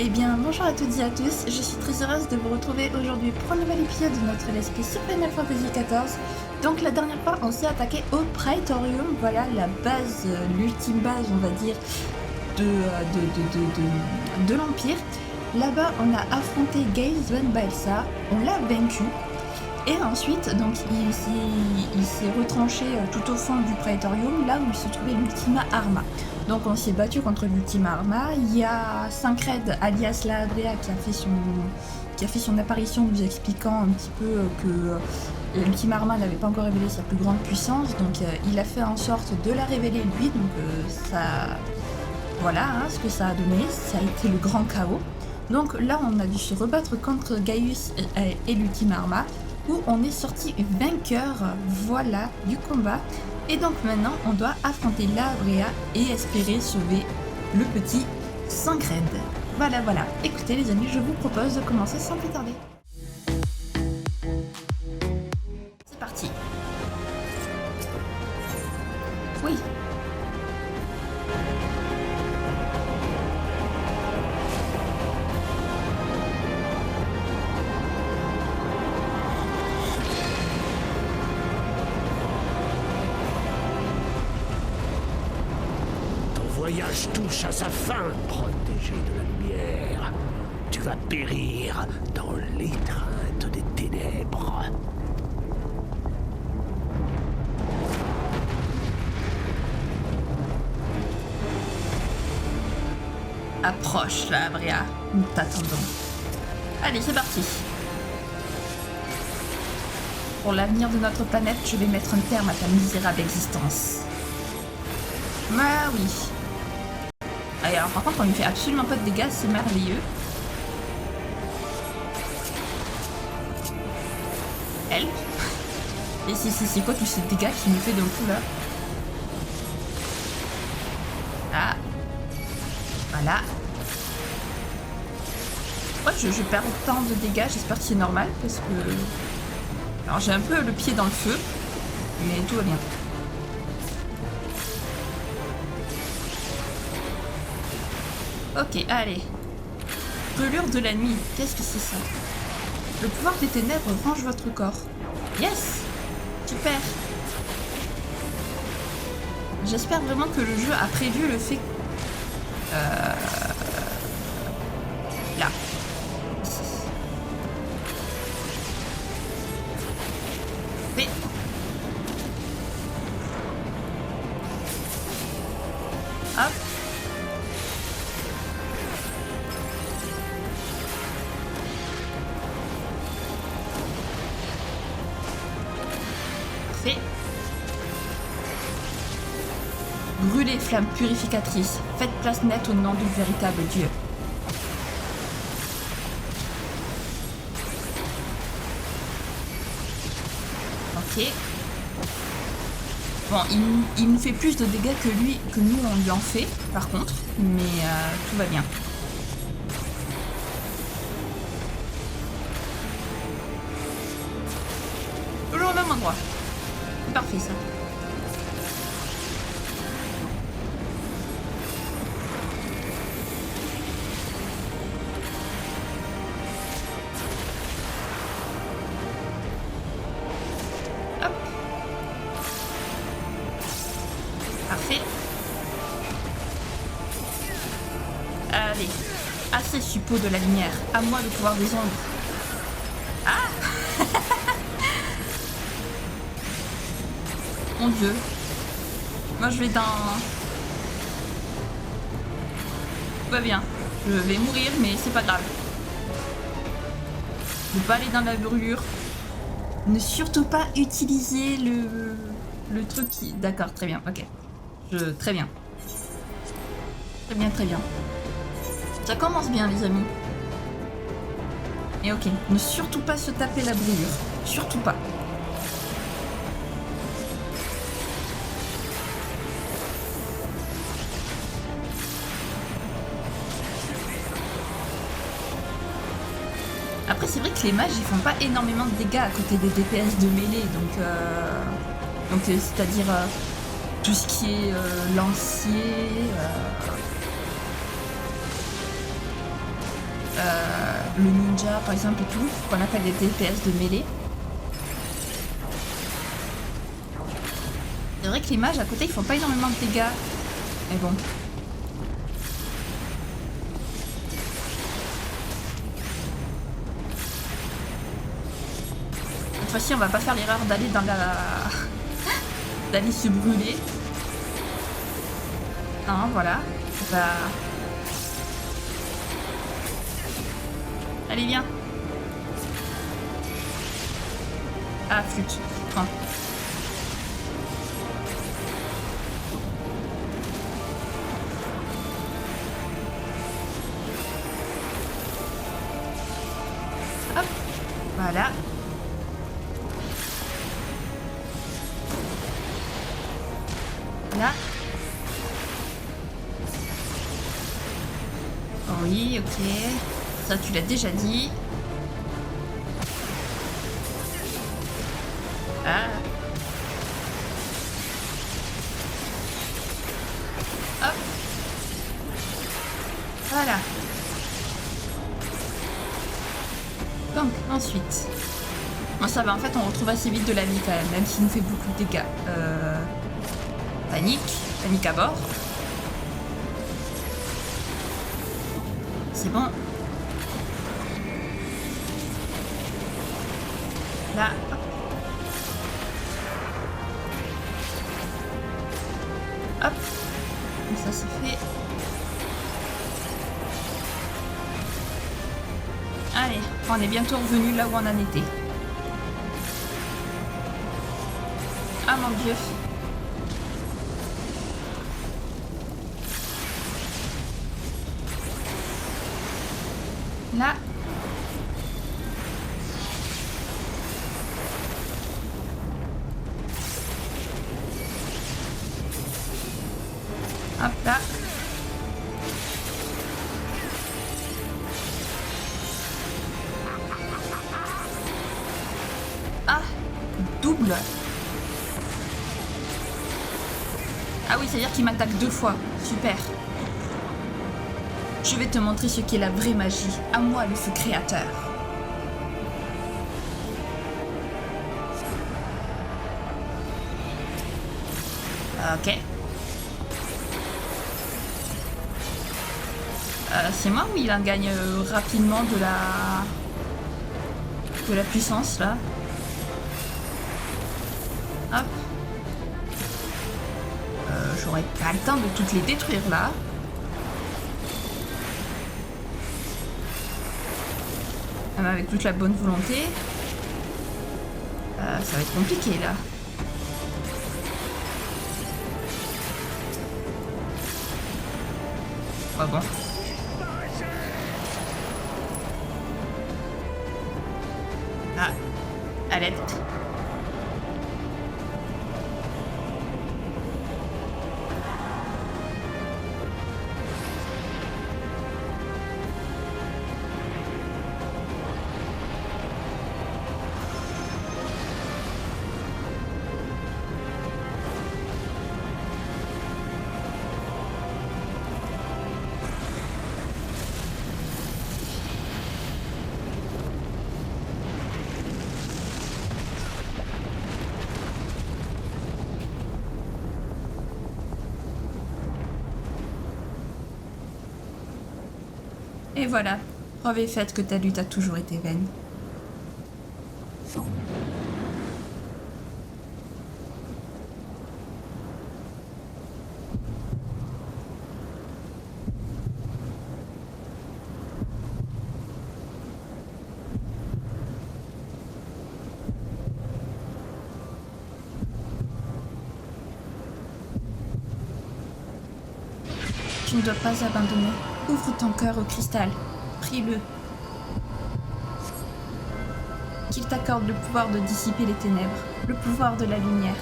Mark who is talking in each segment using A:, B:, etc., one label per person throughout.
A: Eh bien, bonjour à toutes et à tous, je suis très heureuse de vous retrouver aujourd'hui pour un nouvel épisode de notre Let's Play sur Final Fantasy XIV. Donc la dernière fois, on s'est attaqué au Praetorium, voilà la base, l'ultime base, on va dire, de l'Empire. Là-bas, on a affronté Gaiz Van Baelsa, on l'a vaincu. Et ensuite, donc, il s'est retranché tout au fond du Praetorium, là où il se trouvait l'Ultima Arma. Donc on s'est battu contre l'Ultima Arma. Il y a Sancred, alias La Abrea, qui a fait son apparition, nous expliquant un petit peu que l'Ultima Arma n'avait pas encore révélé sa plus grande puissance. Donc il a fait en sorte de la révéler lui. Donc ça, voilà ce que ça a donné. Ça a été le grand chaos. Donc là, on a dû se rebattre contre Gaius et l'Ultima Arma, où on est sorti vainqueur, voilà, du combat. Et donc maintenant, on doit affronter La Abrea et espérer sauver le petit Sancred. Voilà. Écoutez les amis, je vous propose de commencer sans plus tarder. C'est parti. Oui.
B: Le voyage touche à sa fin, protégé de la lumière. Tu vas périr dans l'étreinte des ténèbres.
A: Approche, La Abrea. Nous t'attendons. Allez, c'est parti. Pour l'avenir de notre planète, je vais mettre un terme à ta misérable existence. Ah oui. Et alors par contre on lui fait absolument pas de dégâts, c'est merveilleux. Help. Et c'est quoi tous ces dégâts qu'il me fait d'un coup là? Ah. Voilà. Pourquoi je perds autant de dégâts? J'espère que c'est normal parce que... Alors j'ai un peu le pied dans le feu, mais tout va bien. Ok, allez. Brûlure de la nuit, qu'est-ce que c'est ça? Le pouvoir des ténèbres range votre corps. Yes! Super! J'espère vraiment que le jeu a prévu le fait... Là. Mais... Hop! Brûlez, flamme purificatrice, faites place nette au nom du véritable Dieu. Ok. Bon, il nous fait plus de dégâts que nous on lui en fait, par contre, mais tout va bien. Toujours au même endroit. C'est parfait ça. Parfait. Allez. Assez suppôt de la lumière. À moi le pouvoir des ombres. Ah. Mon Dieu. Moi je vais dans... Tout va bien. Je vais mourir mais c'est pas grave. Ne pas aller dans la brûlure. Ne surtout pas utiliser le truc qui... D'accord, très bien, ok. Très bien. Très bien. Ça commence bien, les amis. Et ok, ne surtout pas se taper la brûlure. Surtout pas. Après, c'est vrai que les mages, ils font pas énormément de dégâts à côté des DPS de mêlée, donc c'est-à-dire tout ce qui est lancier, le ninja par exemple et tout, qu'on appelle des DPS de mêlée. C'est vrai que les mages à côté ils font pas énormément de dégâts. Mais bon. Cette fois-ci on va pas faire l'erreur d'aller dans la... d'aller se brûler. Non, voilà. Bah... Allez, viens. Ah, flûte. Prends. Hop. Voilà. Là. Oui, ok. Ça, tu l'as déjà dit. Ah. Hop. Voilà. Donc, ensuite. Bon, ça va, en fait, on retrouve assez vite de la vie quand même s'il nous fait beaucoup de dégâts. Panique. Panique à bord. C'est bon. Là, hop. Hop. Et ça c'est fait. Allez, on est bientôt revenu là où on en était. Ah mon dieu. Là. Hop là. Ah, double. Ah oui, c'est-à-dire qu'il m'attaque 2 fois. Super. Je vais te montrer ce qu'est la vraie magie. À moi, le feu créateur. Ok. C'est moi ou il en gagne rapidement de la puissance là. Hop. J'aurais pas le temps de toutes les détruire là. Même avec toute la bonne volonté. Ça va être compliqué là. Ah bon. Ah, à l'aide. Et voilà, preuve est faite que ta lutte a toujours été vaine. Tu ne dois pas abandonner. Ouvre ton cœur au cristal. Prie-le. Qu'il t'accorde le pouvoir de dissiper les ténèbres, le pouvoir de la lumière.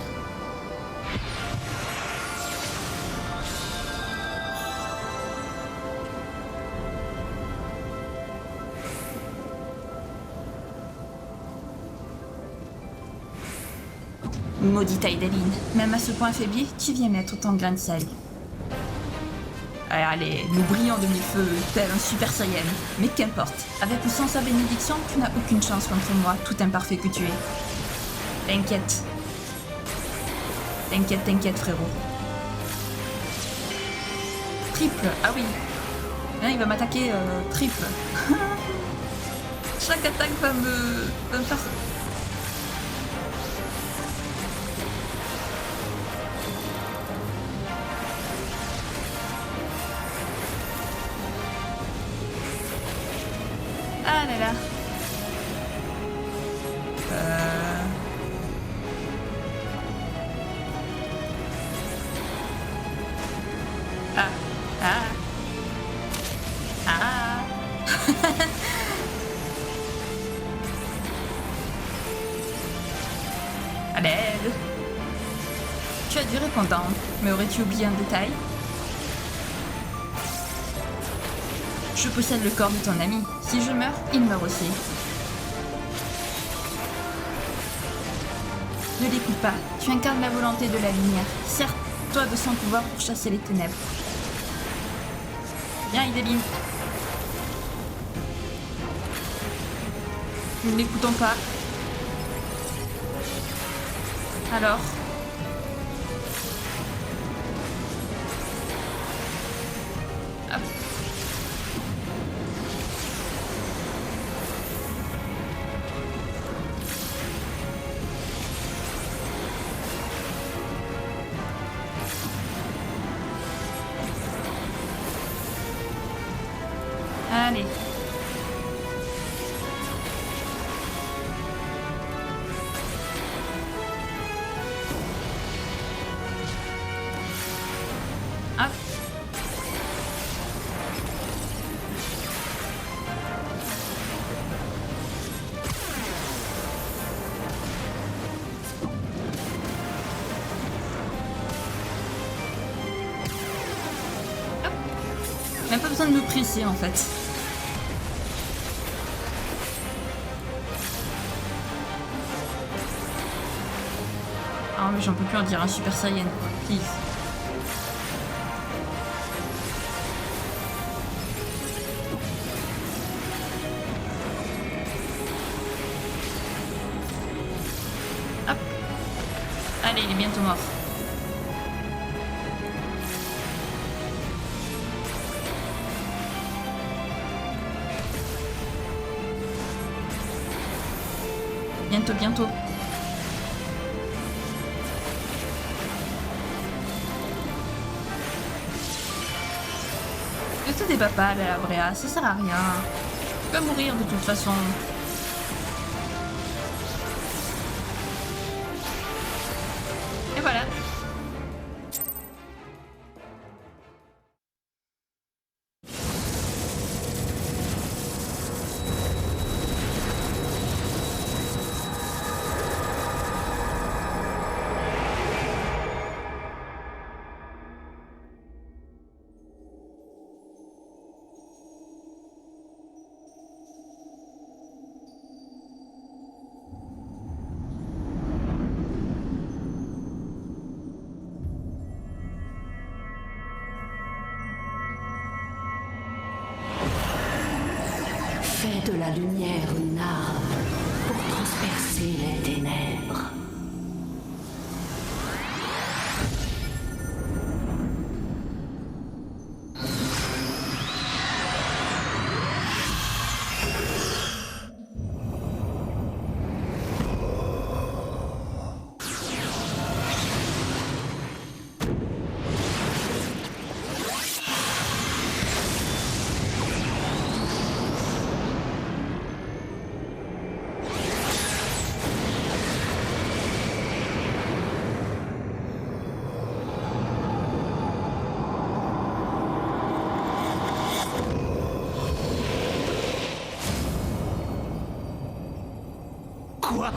A: Maudite Aidaline, même à ce point affaibli, tu viens mettre autant de grains de sel. Allez, nous brillons de mille feux, tel un super saiyan. Mais qu'importe, avec ou sans sa bénédiction, tu n'as aucune chance contre moi, tout imparfait que tu es. T'inquiète. T'inquiète, t'inquiète, frérot. Triple, ah oui. Hein, il va m'attaquer triple. Chaque attaque va me faire... Ah là là. Ah. Ah. Ah. À l'aide. Tu as du répondant, mais aurais-tu oublié un détail? Je possède le corps de ton ami. Si je meurs, il meurt aussi. Ne l'écoute pas. Tu incarnes la volonté de la lumière. Sers-toi de son pouvoir pour chasser les ténèbres. Viens, Idéline. Nous ne l'écoutons pas. Alors? Hop. Allez. Hop. Hop. Même pas besoin de me presser en fait. Ah mais j'en peux plus en dire un super saiyan quoi. Please. Hop. Allez, il est bientôt mort. Bientôt, bientôt. Ne te débat pas, la Bréa, ça sert à rien. Tu vas mourir de toute façon. Et voilà.
C: Fais de la lumière une arme pour transpercer les ténèbres.
B: Quoi?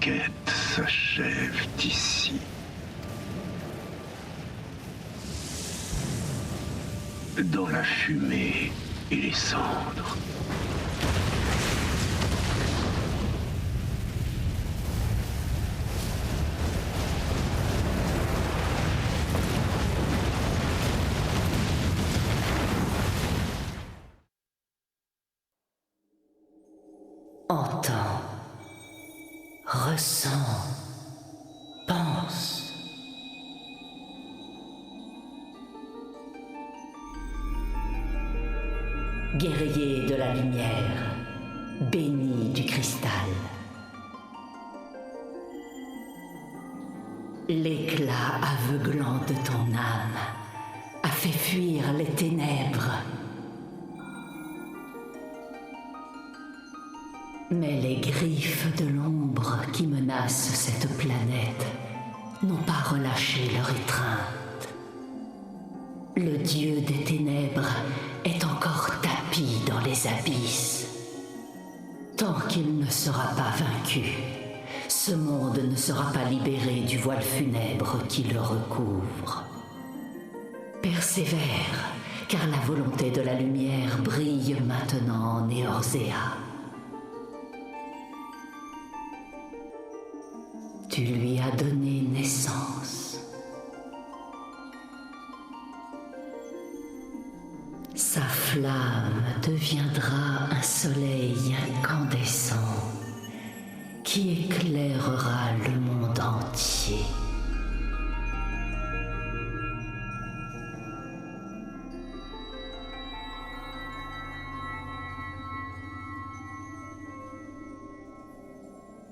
D: quête s'achève ici. Dans la fumée et les cendres.
C: Entends, ressens, pense. Guerrier de la lumière, béni du cristal. L'éclat aveuglant de ton âme a fait fuir les ténèbres. Mais les griffes de l'ombre qui menacent cette planète n'ont pas relâché leur étreinte. Le dieu des ténèbres est encore tapi dans les abysses. Tant qu'il ne sera pas vaincu, ce monde ne sera pas libéré du voile funèbre qui le recouvre. Persévère, car la volonté de la lumière brille maintenant en Eorzea. Tu lui as donné naissance. Sa flamme deviendra un soleil incandescent qui éclairera le monde entier.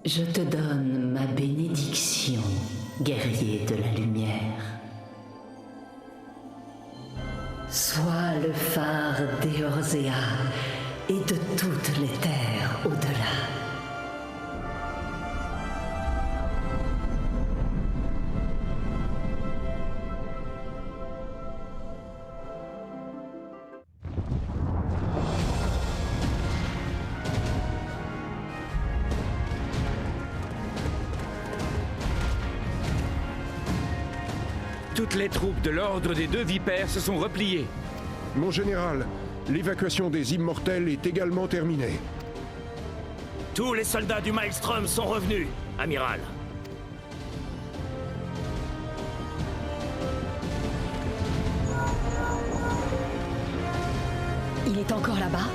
C: Je te donne ma bénédiction, guerrier de la lumière. Sois le phare d'Eorzea et de toutes les terres au-delà.
E: Toutes les troupes de l'Ordre des Deux Vipères se sont repliées.
F: Mon général, l'évacuation des Immortels est également terminée.
B: Tous les soldats du Maelstrom sont revenus, amiral.
G: Il est encore là-bas?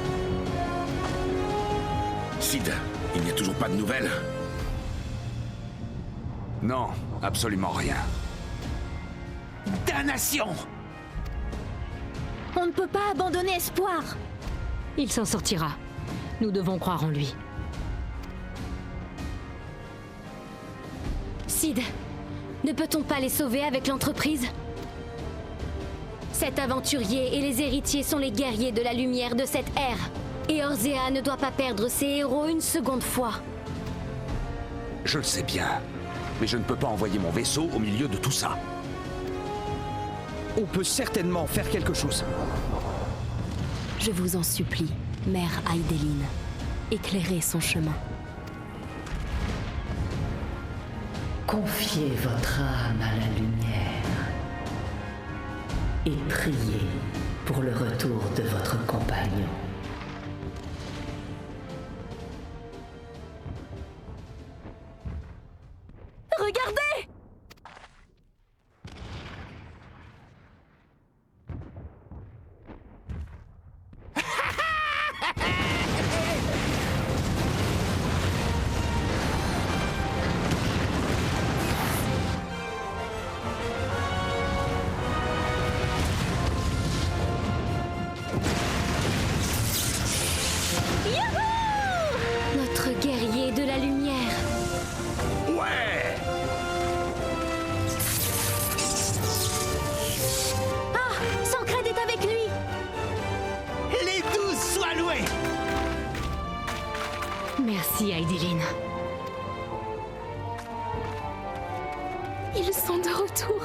H: Sid, il n'y a toujours pas de nouvelles?
I: Non, absolument rien.
B: Damnation!
G: On ne peut pas abandonner espoir. Il s'en sortira. Nous devons croire en lui. Sid, ne peut-on pas les sauver avec l'entreprise? Cet aventurier et les héritiers sont les guerriers de la lumière de cette ère. Eorzea ne doit pas perdre ses héros une seconde fois.
I: Je le sais bien, mais je ne peux pas envoyer mon vaisseau au milieu de tout ça.
E: On peut certainement faire quelque chose.
G: Je vous en supplie, Mère Hydaelyn, éclairez son chemin.
C: Confiez votre âme à la lumière et priez pour le retour de votre compagnon.
G: Regardez! Notre guerrier de la lumière.
B: Ouais!
G: Ah! Sancred est avec lui!
B: Les 12 soient loués!
G: Merci, Hydaelyn. Ils sont de retour.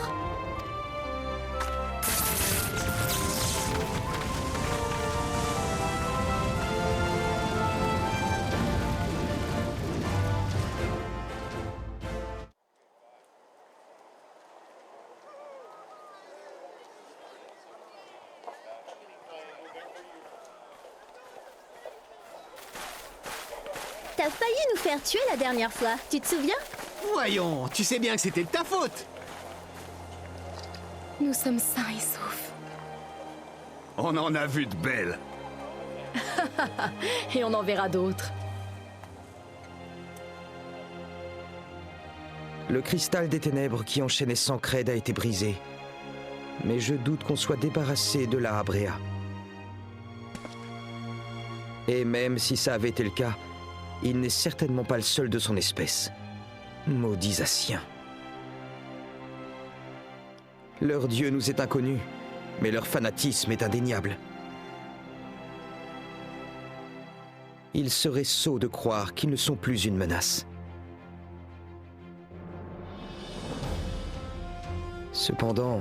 J: T'as failli nous faire tuer la dernière fois, tu te souviens?
K: Voyons, tu sais bien que c'était de ta faute.
J: Nous sommes sains et saufs.
H: On en a vu de belles.
J: Et on en verra d'autres.
L: Le cristal des ténèbres qui enchaînait Sancred a été brisé. Mais je doute qu'on soit débarrassé de la Abrea. Et même si ça avait été le cas, il n'est certainement pas le seul de son espèce. Maudits Asiens. Leur dieu nous est inconnu, mais leur fanatisme est indéniable. Il serait sot de croire qu'ils ne sont plus une menace. Cependant...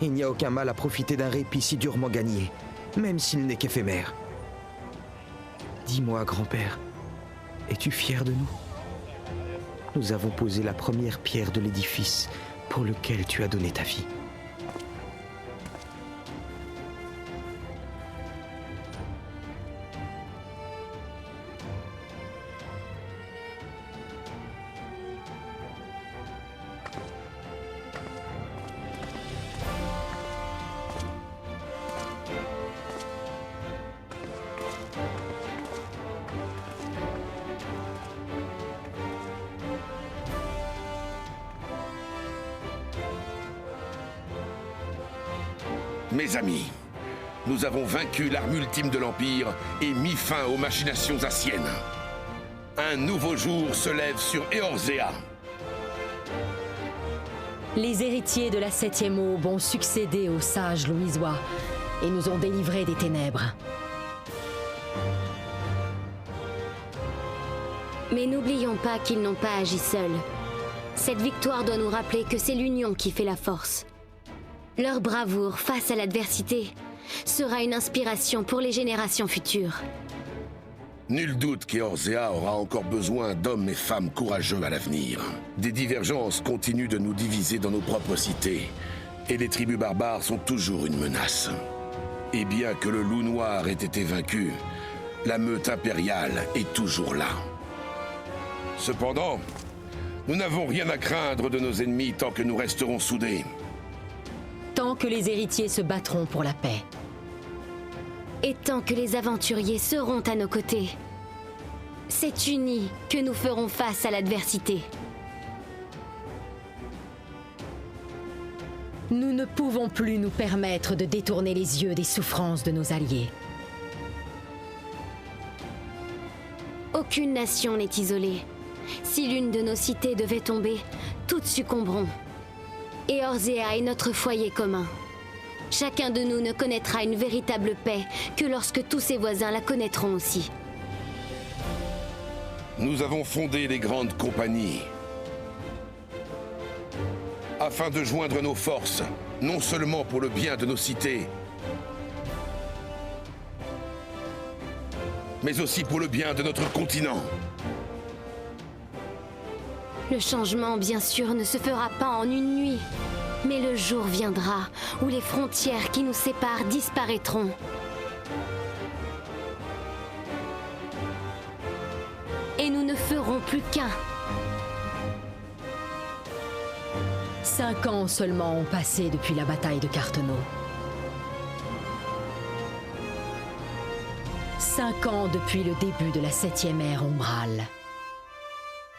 L: il n'y a aucun mal à profiter d'un répit si durement gagné, même s'il n'est qu'éphémère. Dis-moi, grand-père, es-tu fier de nous? Nous avons posé la première pierre de l'édifice pour lequel tu as donné ta vie.
H: Mes amis, nous avons vaincu l'arme ultime de l'Empire et mis fin aux machinations asiennes. Un nouveau jour se lève sur Eorzea.
M: Les héritiers de la 7e aube ont succédé aux sages louisois et nous ont délivrés des ténèbres.
G: Mais n'oublions pas qu'ils n'ont pas agi seuls. Cette victoire doit nous rappeler que c'est l'union qui fait la force. Leur bravoure face à l'adversité sera une inspiration pour les générations futures.
H: Nul doute qu'Eorzea aura encore besoin d'hommes et femmes courageux à l'avenir. Des divergences continuent de nous diviser dans nos propres cités, et les tribus barbares sont toujours une menace. Et bien que le loup noir ait été vaincu, la meute impériale est toujours là. Cependant, nous n'avons rien à craindre de nos ennemis tant que nous resterons soudés.
M: Tant que les héritiers se battront pour la paix.
G: Et tant que les aventuriers seront à nos côtés. C'est unis que nous ferons face à l'adversité.
M: Nous ne pouvons plus nous permettre de détourner les yeux des souffrances de nos alliés.
G: Aucune nation n'est isolée. Si l'une de nos cités devait tomber, toutes succomberont. Eorzea est notre foyer commun. Chacun de nous ne connaîtra une véritable paix que lorsque tous ses voisins la connaîtront aussi.
H: Nous avons fondé les grandes compagnies afin de joindre nos forces, non seulement pour le bien de nos cités, mais aussi pour le bien de notre continent.
G: Le changement, bien sûr, ne se fera pas en une nuit. Mais le jour viendra où les frontières qui nous séparent disparaîtront. Et nous ne ferons plus qu'un.
M: 5 ans seulement ont passé depuis la bataille de Carteneau. 5 ans depuis le début de la 7e ère ombrale.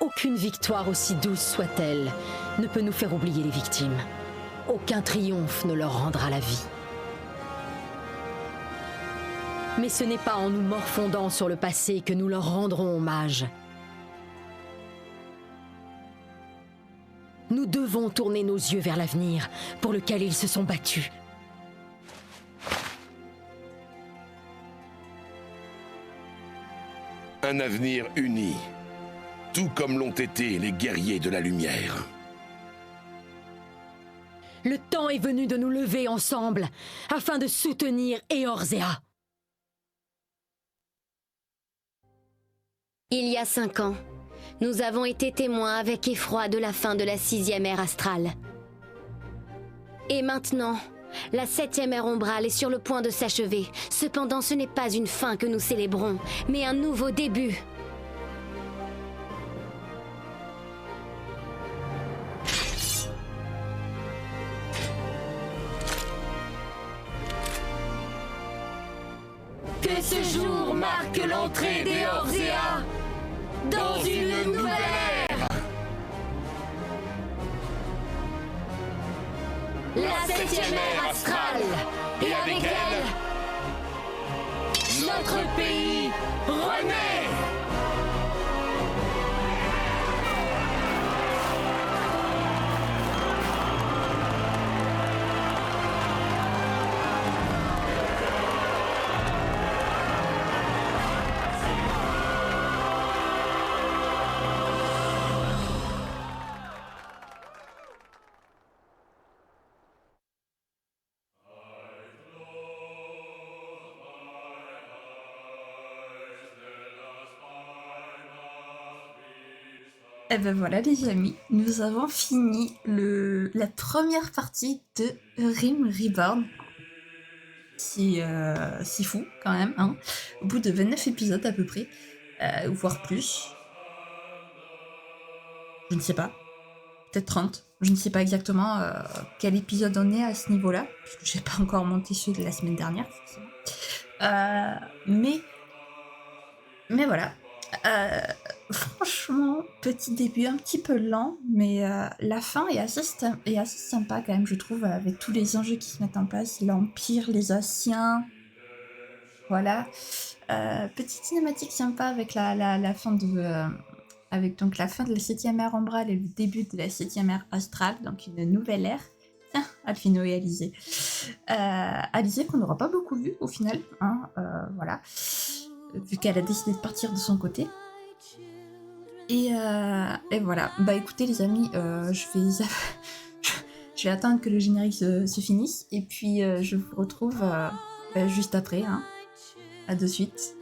M: Aucune victoire, aussi douce soit-elle, ne peut nous faire oublier les victimes. Aucun triomphe ne leur rendra la vie. Mais ce n'est pas en nous morfondant sur le passé que nous leur rendrons hommage. Nous devons tourner nos yeux vers l'avenir pour lequel ils se sont battus.
H: Un avenir uni, tout comme l'ont été les guerriers de la lumière.
M: Le temps est venu de nous lever ensemble, afin de soutenir Eorzea.
G: Il y a 5 ans, nous avons été témoins avec effroi de la fin de la 6e ère astrale. Et maintenant, la 7e ère ombrale est sur le point de s'achever. Cependant, ce n'est pas une fin que nous célébrons, mais un nouveau début.
C: Que ce jour marque l'entrée d'Eorzea dans une nouvelle ère. La 7e ère astrale, et avec elle, notre pays renaît.
A: Et ben voilà les amis, nous avons fini la première partie de Rim Reborn. C'est fou quand même, hein. Au bout de 29 épisodes à peu près, voire plus. Je ne sais pas, peut-être 30. Je ne sais pas exactement quel épisode on est à ce niveau-là, puisque j'ai pas encore monté ceux de la semaine dernière, forcément. Mais voilà. Franchement, petit début un petit peu lent, mais la fin est assez sympa quand même, je trouve, avec tous les enjeux qui se mettent en place, l'Empire, les Anciens, voilà. Petite cinématique sympa avec la fin de... avec donc la fin de la 7e ère ombrale et le début de la 7e ère astrale, donc une nouvelle ère. Tiens, Alphino et Alizé. Alizé qu'on n'aura pas beaucoup vu au final, hein, voilà. Vu qu'elle a décidé de partir de son côté. Et voilà. Bah écoutez les amis, je vais attendre que le générique se finisse. Et puis je vous retrouve juste après. Hein. À de suite.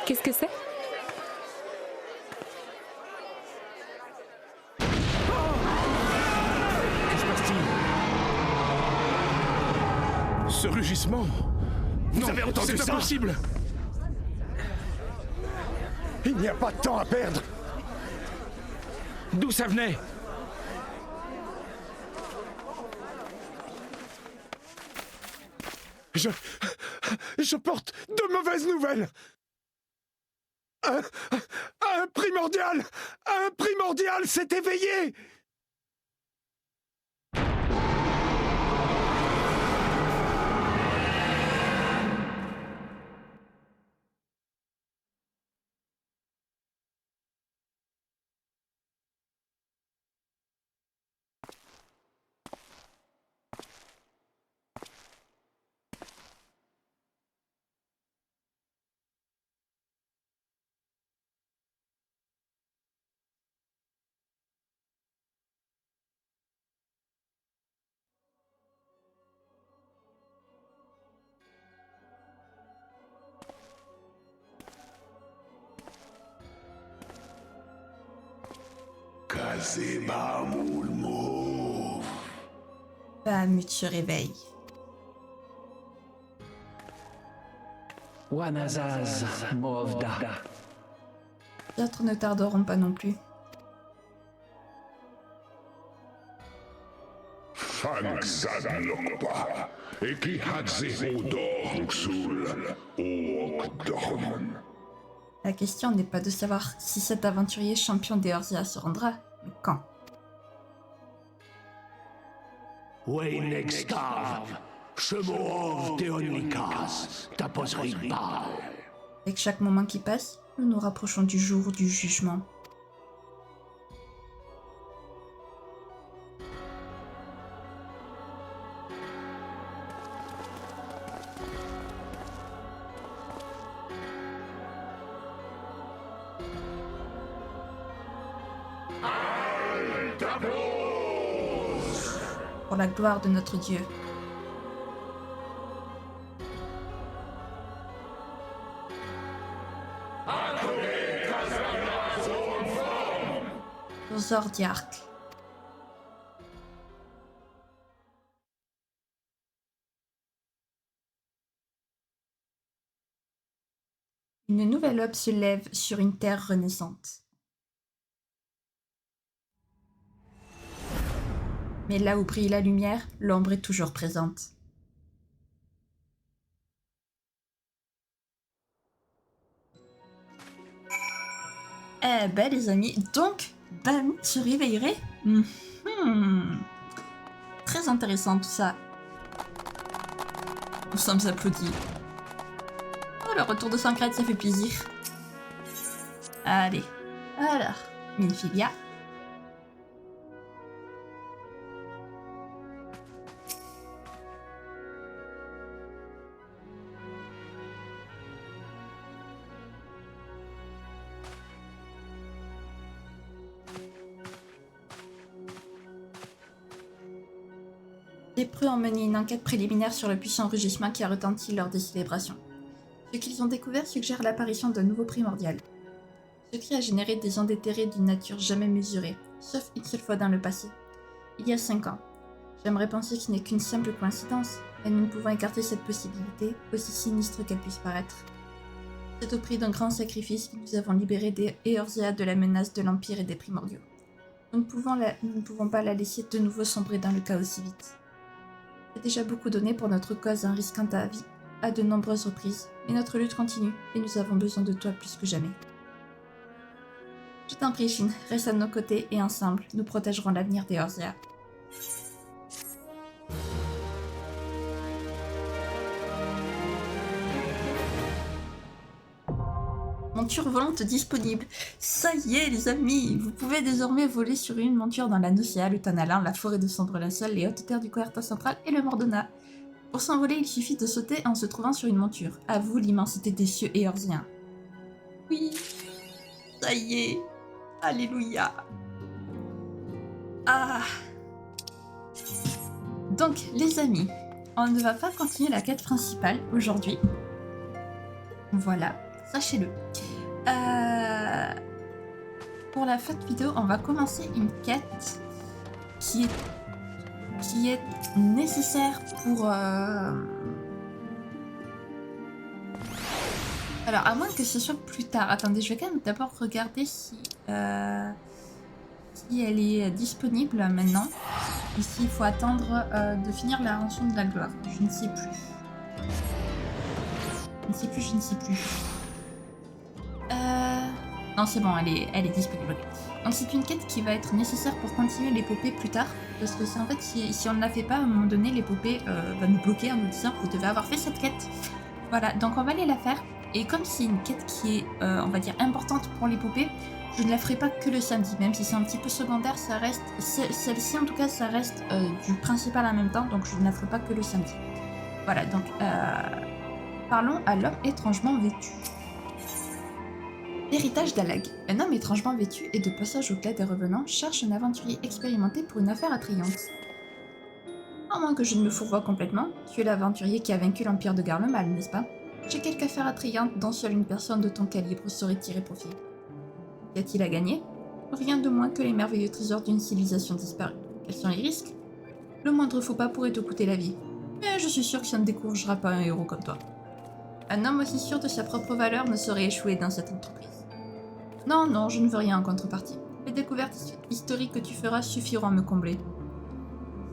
J: Qu'est-ce que c'est?
F: Que se passe-t-il? Ce rugissement. Vous avez entendu ça? C'est impossible. Il n'y a pas de temps à perdre.
E: D'où ça venait?
F: Je porte de mauvaises nouvelles. Un primordial s'est éveillé.
A: Bahamut se réveille.
B: Wanazaz Movda.
A: Les autres ne tarderont pas non plus. La question n'est pas de savoir si cet aventurier champion des Eorzea se rendra, mais quand.
B: Waynextav, Shemov Deonlikas, Taposribal.
A: Avec chaque moment qui passe, nous nous rapprochons du jour du jugement. Pour la gloire de notre Dieu. Zordiark. Une nouvelle aube se lève sur une terre renaissante. Mais là où brille la lumière, l'ombre est toujours présente. Eh ben les amis, donc Bahamut se réveillerait. Très intéressant tout ça. Nous sommes applaudis. Oh, le retour de Sancred, ça fait plaisir. Allez, alors, Minfilia. Les preux ont mené une enquête préliminaire sur le puissant rugissement qui a retenti lors des célébrations. Ce qu'ils ont découvert suggère l'apparition d'un nouveau primordial. Ce cri a généré des ondes éthérées d'une nature jamais mesurée, sauf une seule fois dans le passé, il y a 5 ans. J'aimerais penser que ce n'est qu'une simple coïncidence, mais nous ne pouvons écarter cette possibilité, aussi sinistre qu'elle puisse paraître. C'est au prix d'un grand sacrifice que nous avons libéré des Eorzea de la menace de l'Empire et des primordiaux. Nous ne pouvons pas la laisser de nouveau sombrer dans le chaos si vite. J'ai déjà beaucoup donné pour notre cause en risquant ta vie à de nombreuses reprises, mais notre lutte continue et nous avons besoin de toi plus que jamais. Je t'en prie, Shin, reste à nos côtés et ensemble, nous protégerons l'avenir des Eorzea. Monture volante disponible. Ça y est les amis, vous pouvez désormais voler sur une monture dans la Nocea, le Tanalan, la forêt de Sombre-Linceul, les hautes terres du Coerta central et le Mordona. Pour s'envoler, il suffit de sauter en se trouvant sur une monture. À vous l'immensité des cieux éorziens. Oui, ça y est. Alléluia. Ah. Donc les amis, on ne va pas continuer la quête principale aujourd'hui. Voilà, sachez-le. Pour la fin de vidéo, on va commencer une quête qui est nécessaire pour... Alors, à moins que ce soit plus tard. Attendez, je vais quand même d'abord regarder si elle est disponible maintenant. Ici, il faut attendre de finir la rançon de la gloire. Je ne sais plus. Je ne sais plus. Non, c'est bon, elle est disponible. Donc c'est une quête qui va être nécessaire pour continuer l'épopée plus tard. Parce que c'est en fait, si on ne la fait pas, à un moment donné, l'épopée va nous bloquer en nous disant que vous devez avoir fait cette quête. Voilà, donc on va aller la faire. Et comme c'est une quête qui est, on va dire, importante pour l'épopée, je ne la ferai pas que le samedi. Même si c'est un petit peu secondaire, ça reste... Celle-ci, en tout cas, ça reste du principal en même temps. Donc je ne la ferai pas que le samedi. Voilà, donc... Parlons à l'homme étrangement vêtu. L'héritage d'Alag. Un homme étrangement vêtu et de passage au clan des revenants cherche un aventurier expérimenté pour une affaire attrayante. À moins que je ne me fourvoie complètement, tu es l'aventurier qui a vaincu l'Empire de Garlemald, n'est-ce pas? J'ai quelques affaires attrayantes dont seule une personne de ton calibre saurait tirer profit. Qu'y a-t-il à gagner? rien de moins que les merveilleux trésors d'une civilisation disparue. Quels sont les risques? Le moindre faux pas pourrait te coûter la vie. Mais je suis sûre que ça ne découragera pas un héros comme toi. Un homme aussi sûr de sa propre valeur ne saurait échouer dans cette entreprise. Non, non, je ne veux rien en contrepartie. Les découvertes historiques que tu feras suffiront à me combler.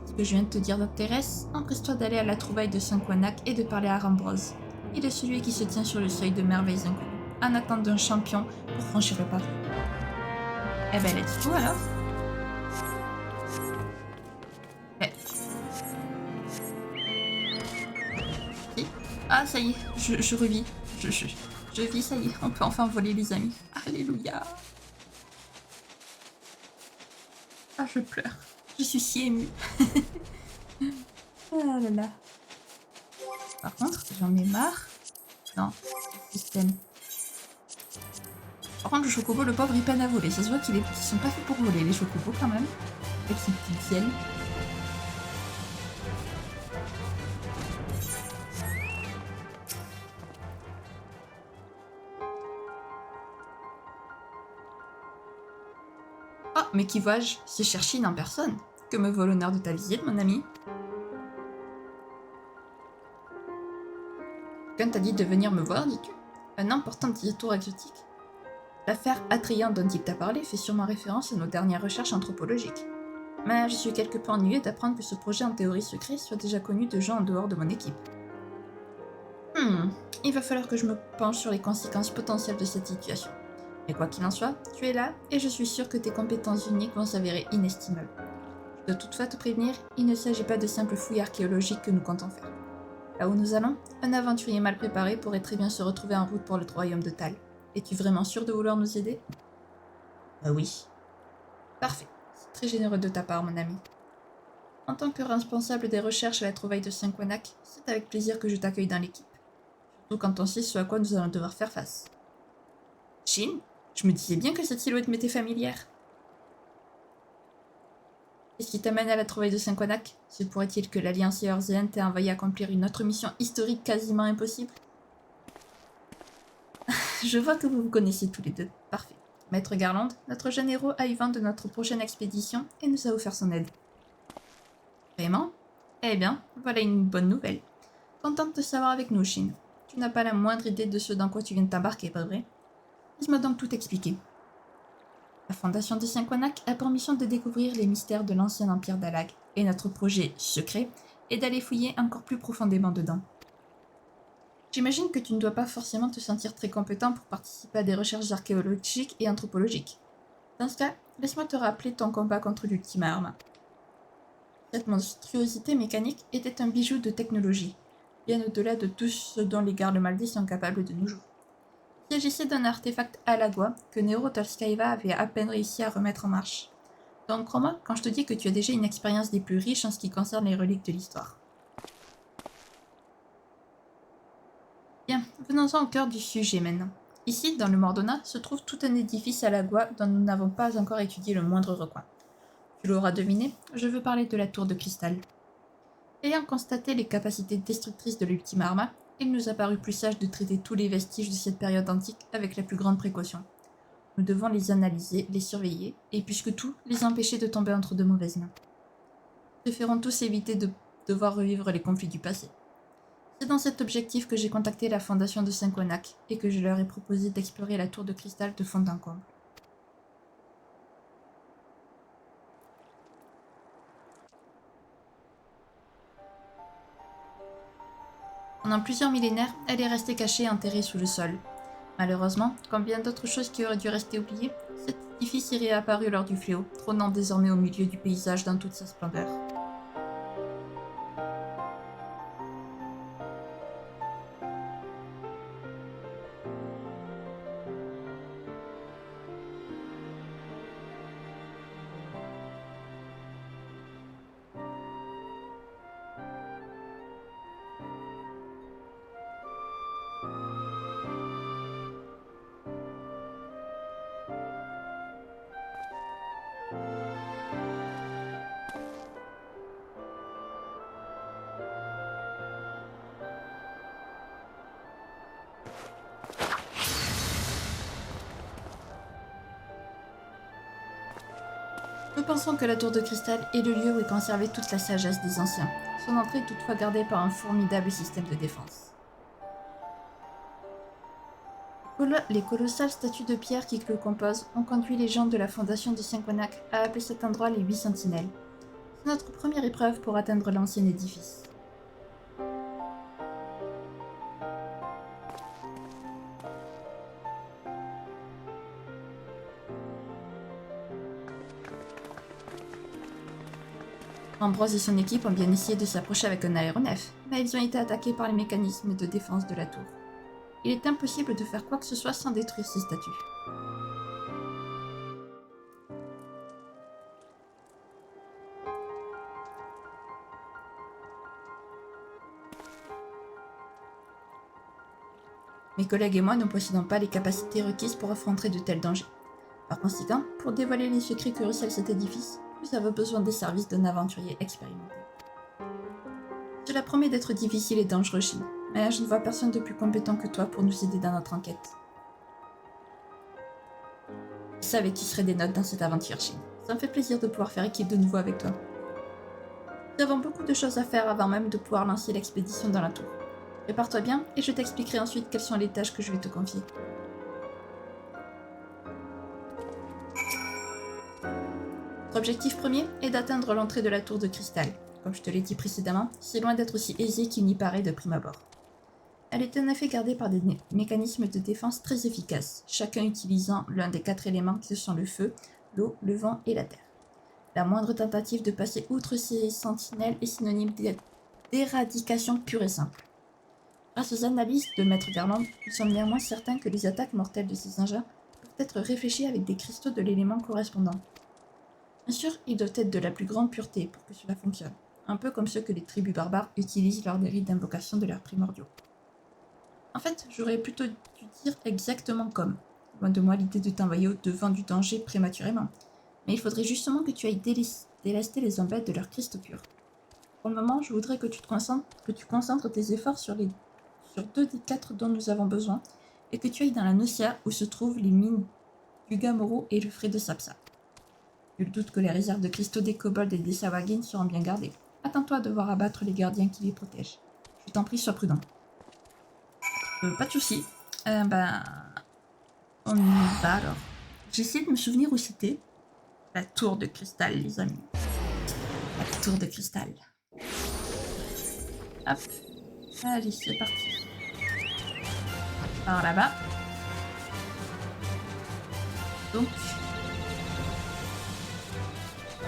A: Ce que je viens de te dire t'intéresse, empresse-toi d'aller à la trouvaille de Cinquanac et de parler à Rambrose. Il est celui qui se tient sur le seuil de merveilles inconnues, en attente d'un champion pour franchir le pas. Eh ben, let's go alors. Ah, ça y est, je revis. Je vis, ça y est, on peut enfin voler les amis. Alléluia. Ah, je pleure. Je suis si émue. Ah là là. Par contre, j'en ai marre. Non, système. Par contre, le chocobo, le pauvre, il peine à voler. Ça se voit qu'ils sont pas faits pour voler, les chocobos, quand même. Avec ces petites ailes. Oh, mais qui vois-je? C'est Cherchine en personne. Que me vaut l'honneur de ta visite, mon ami? Quelqu'un t'a dit de venir me voir, dis-tu? Un important détour exotique. L'affaire attrayante dont il t'a parlé fait sûrement référence à nos dernières recherches anthropologiques. Mais je suis quelque peu ennuyée d'apprendre que ce projet en théorie secret soit déjà connu de gens en dehors de mon équipe. Il va falloir que je me penche sur les conséquences potentielles de cette situation. Mais quoi qu'il en soit, tu es là et je suis sûre que tes compétences uniques vont s'avérer inestimables. Je dois toutefois te prévenir, il ne s'agit pas de simples fouilles archéologiques que nous comptons faire. Là où nous allons, un aventurier mal préparé pourrait très bien se retrouver en route pour le royaume de Tal. Es-tu vraiment sûr de vouloir nous aider? Oui. Parfait. C'est très généreux de ta part, mon ami. En tant que responsable des recherches à la trouvaille de Cinquanac, c'est avec plaisir que je t'accueille dans l'équipe. Surtout quand on sait ce à quoi nous allons devoir faire face. Shin, je me disais bien que cette silhouette m'était familière. Qu'est-ce qui t'amène à la trouvaille de Cinquanac? Se pourrait-il que l'Alliance éorzeane t'ait envoyé accomplir une autre mission historique quasiment impossible? Je vois que vous vous connaissez tous les deux. Parfait. Maître Garland, notre jeune héros a eu vent de notre prochaine expédition et nous a offert son aide. Vraiment? Eh bien, voilà une bonne nouvelle. Contente de te savoir avec nous, Shin. Tu n'as pas la moindre idée de ce dans quoi tu viens de t'embarquer, pas vrai? Laisse-moi donc tout expliquer. La Fondation de Cinquanac a pour mission de découvrir les mystères de l'ancien empire d'Alag, et notre projet secret est d'aller fouiller encore plus profondément dedans. J'imagine que tu ne dois pas forcément te sentir très compétent pour participer à des recherches archéologiques et anthropologiques. Dans ce cas, laisse-moi te rappeler ton combat contre l'Ultima Arma. Cette monstruosité mécanique était un bijou de technologie, bien au-delà de tout ce dont les gardes maldits sont capables de nos jours. Il s'agissait d'un artefact Alagua que Nero Tolskaïva avait à peine réussi à remettre en marche. Donc crois-moi quand je te dis que tu as déjà une expérience des plus riches en ce qui concerne les reliques de l'histoire. Bien, venons-en au cœur du sujet maintenant. Ici, dans le Mordona, se trouve tout un édifice Alagua dont nous n'avons pas encore étudié le moindre recoin. Tu l'auras deviné, je veux parler de la tour de cristal. Ayant constaté les capacités destructrices de l'Ultima Arma, il nous a paru plus sage de traiter tous les vestiges de cette période antique avec la plus grande précaution. Nous devons les analyser, les surveiller, et plus que tout, les empêcher de tomber entre de mauvaises mains. Préférons tous éviter de devoir revivre les conflits du passé. C'est dans cet objectif que j'ai contacté la Fondation de Cinquanac et que je leur ai proposé d'explorer la tour de cristal de fond en comble. Pendant plusieurs millénaires, elle est restée cachée et enterrée sous le sol. Malheureusement, comme bien d'autres choses qui auraient dû rester oubliées, cet édifice est réapparu lors du fléau, trônant désormais au milieu du paysage dans toute sa splendeur. pensons que la tour de cristal est le lieu où est conservée toute la sagesse des anciens. Son entrée est toutefois gardée par un formidable système de défense. Les colossales statues de pierre qui le composent ont conduit les gens de la fondation de Cinquanac à appeler cet endroit les 8 sentinelles. C'est notre première épreuve pour atteindre l'ancien édifice. Ambrose et son équipe ont bien essayé de s'approcher avec un aéronef, mais ils ont été attaqués par les mécanismes de défense de la tour. Il est impossible de faire quoi que ce soit sans détruire ces statues. Mes collègues et moi ne possédons pas les capacités requises pour affronter de tels dangers. Par conséquent, pour dévoiler les secrets que recèle cet édifice, nous avons besoin des services d'un aventurier expérimenté. Cela promet d'être difficile et dangereux, Shin, mais je ne vois personne de plus compétent que toi pour nous aider dans notre enquête. Je savais que tu serais des notes dans cette aventure, Shin. Ça me fait plaisir de pouvoir faire équipe de nouveau avec toi. Nous avons beaucoup de choses à faire avant même de pouvoir lancer l'expédition dans la tour. Prépare-toi bien et je t'expliquerai ensuite quelles sont les tâches que je vais te confier. Notre objectif premier est d'atteindre l'entrée de la tour de cristal. Comme je te l'ai dit précédemment, c'est loin d'être aussi aisé qu'il n'y paraît de prime abord. Elle est en effet gardée par des mécanismes de défense très efficaces, chacun utilisant l'un des 4 éléments qui sont le feu, l'eau, le vent et la terre. La moindre tentative de passer outre ces sentinelles est synonyme d'éradication pure et simple. Grâce aux analyses de Maître Garland, nous sommes néanmoins certains que les attaques mortelles de ces engins peuvent être réfléchies avec des cristaux de l'élément correspondant. Bien sûr, ils doivent être de la plus grande pureté pour que cela fonctionne, un peu comme ceux que les tribus barbares utilisent lors des rites d'invocation de leurs primordiaux. En fait, j'aurais plutôt dû dire exactement comme. Loin de moi l'idée de t'envoyer au-devant du danger prématurément, mais il faudrait justement que tu ailles délester les embêtes de leurs cristaux purs. Pour le moment, je voudrais que tu concentres tes efforts sur 2 des 4 dont nous avons besoin, et que tu ailles dans la Nocia où se trouvent les mines du Gamoro et le frais de Sapsa. Nul doute que les réserves de cristaux des kobolds et des Sawagin seront bien gardées. Attends-toi à devoir abattre les gardiens qui les protègent. Je t'en prie, sois prudent. Pas de soucis. On y va alors. J'essaie de me souvenir où c'était. La tour de cristal, les amis. La tour de cristal. Hop. Allez, c'est parti. Par là-bas. Donc.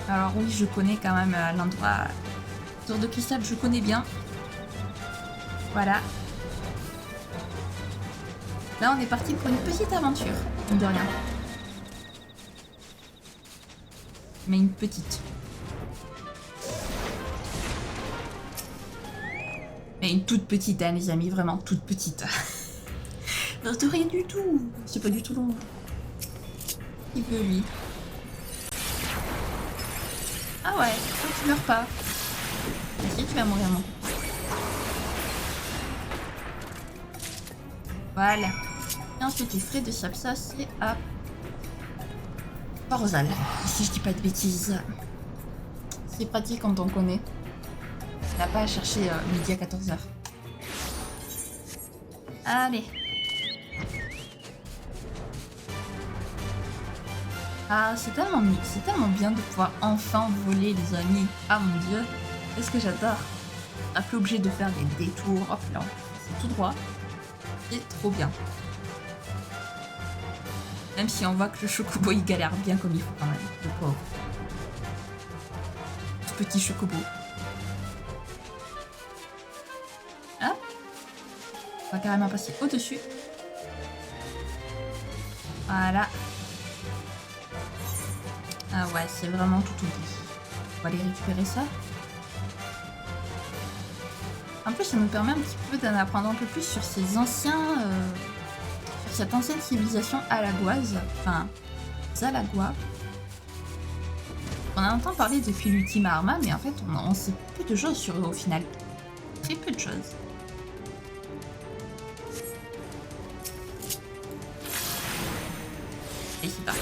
A: Alors oui, je connais quand même l'endroit. Tour de cristal, je connais bien. Voilà. Là, on est parti pour une petite aventure, de rien. Mais une petite. Mais une toute petite, hein, les amis, vraiment toute petite. De rien du tout. C'est pas du tout long. Il veut, lui. Ah ouais, toi, tu meurs pas. Si, tu vas mourir, mon. Voilà. Et ensuite, les frais de Sapsa, c'est à Porzal. Si je dis pas de bêtises. C'est pratique quand on connaît. On n'a pas à chercher midi à 14h. Allez. Ah, c'est tellement bien de pouvoir enfin voler, les amis. Ah mon dieu, qu'est-ce que j'adore. On n'a plus obligé de faire des détours. Hop là, c'est tout droit. C'est trop bien. Même si on voit que le chocobo il galère bien comme il faut quand même. Le pauvre. Ce petit chocobo. Ah, on va carrément passer au-dessus. Voilà. Ah ouais, c'est vraiment tout oublié. On va aller récupérer ça. En plus, ça nous permet un petit peu d'en apprendre un peu plus sur ces anciens... sur cette ancienne civilisation alagoise. Enfin, Zalagua. On entend parler depuis l'Ultima Arma, mais en fait, on sait peu de choses sur eux au final. Très peu de choses. Et c'est parti.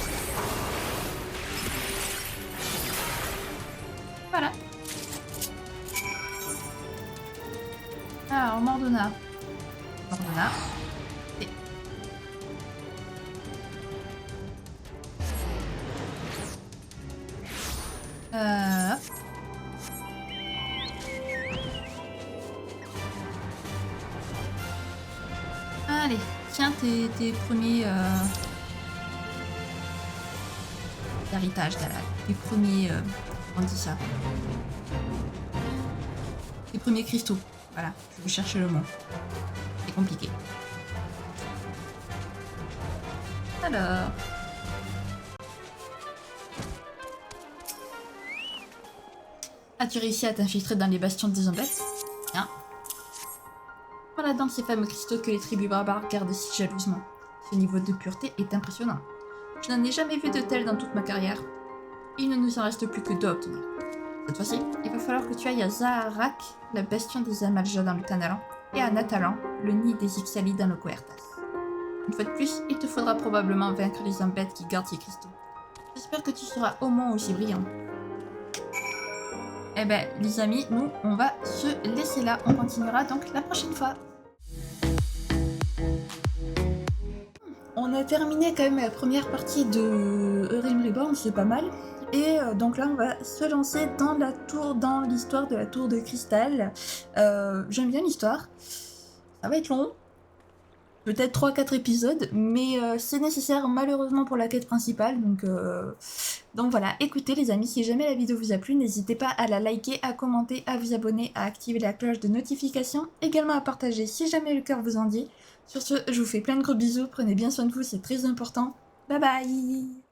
A: Alors, Mordona. Mordona. Et... hop. Allez, tiens tes premiers héritages, tes premiers on dit ça. Tes premiers cristaux. Voilà, je vais chercher le mot. C'est compliqué. Alors. As-tu réussi à t'infiltrer dans les bastions des embêtes? Bien. Voilà donc ces fameux cristaux que les tribus barbares gardent si jalousement. Ce niveau de pureté est impressionnant. Je n'en ai jamais vu de tel dans toute ma carrière. Il ne nous en reste plus que deux à obtenir. Cette fois-ci, il va falloir que tu ailles à Zaharak, la bastion des Amalja dans le Tanalan, et à Natalan, le nid des Ixali dans le Coertas. Une fois de plus, il te faudra probablement vaincre les embêtes qui gardent ces cristaux. J'espère que tu seras au moins aussi brillant. Eh ben, les amis, nous, on va se laisser là. On continuera donc la prochaine fois. On a terminé quand même la première partie de Eurim Reborn, c'est pas mal. Et donc là, on va se lancer dans l'histoire de la tour de cristal. J'aime bien l'histoire. Ça va être long. Peut-être 3-4 épisodes, mais c'est nécessaire malheureusement pour la quête principale. Donc voilà, écoutez les amis, si jamais la vidéo vous a plu, n'hésitez pas à la liker, à commenter, à vous abonner, à activer la cloche de notification, également à partager si jamais le cœur vous en dit. Sur ce, je vous fais plein de gros bisous, prenez bien soin de vous, c'est très important. Bye bye!